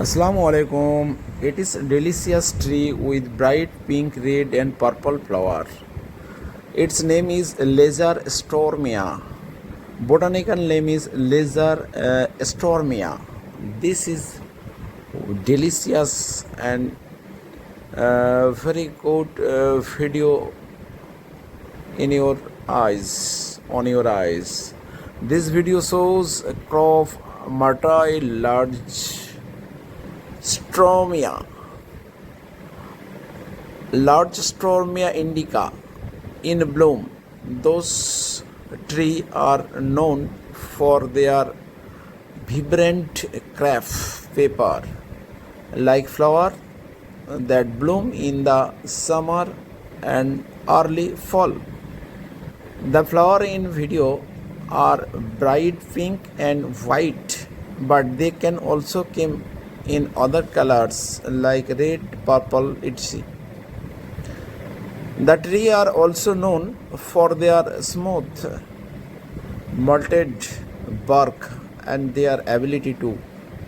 Assalamu alaikum. It is a delicious tree with bright pink, red, and purple flower. Its name is Laser Stormia. Botanical name is Laser Stormia. This is delicious and very good video in your eyes, on your eyes. This video shows a crop Martai large Stromia, large Stromia indica in bloom. Those trees are known for their vibrant craft paper like flower that bloom in the summer and early fall. The flower in video are bright pink and white, but they can also come in other colors like red, purple, etc. The tree are also known for their smooth, malted bark and their ability to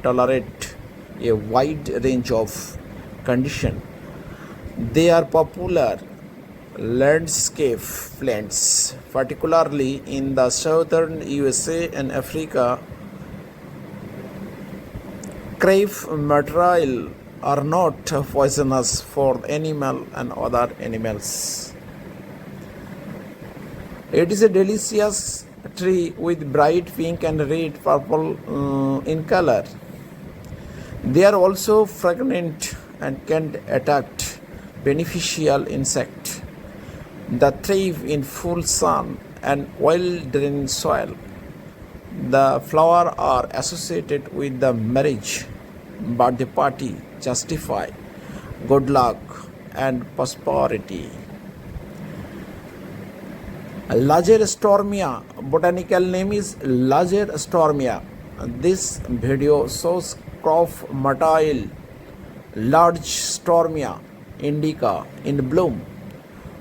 tolerate a wide range of conditions. They are popular landscape plants, particularly in the southern USA and Africa. Crave material are not poisonous for animal and other animals. It is a delicious tree with bright pink and red purple in color. They are also fragrant and can attract beneficial insects that thrive in full sun and well-drained soil. The flowers are associated with the marriage, birthday party, justify good luck and prosperity. Lager Stormia, botanical name is Lager Stormia. This video shows crop motile large Stormia indica in bloom.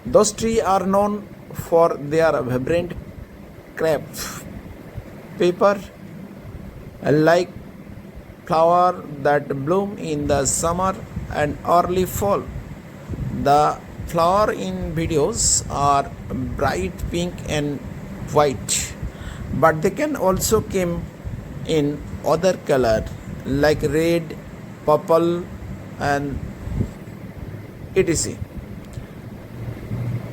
Those trees are known for their vibrant craft paper like flower that bloom in the summer and early fall. The flower in videos are bright pink and white, but they can also come in other color like red, purple and etc.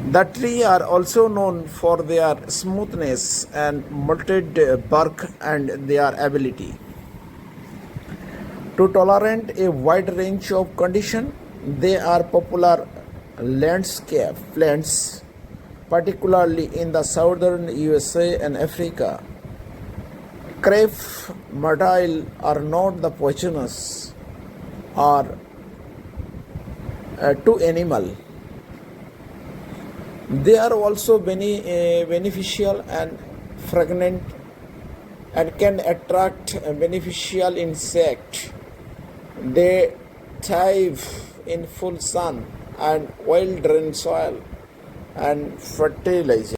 The tree are also known for their smoothness and malted bark and their ability to tolerate a wide range of conditions. They are popular landscape plants, particularly in the southern USA and Africa. Crave motile are not the poisonous or to animal. They are also beneficial and fragrant and can attract beneficial insects. They thrive in full sun and well-drained soil and fertilizer.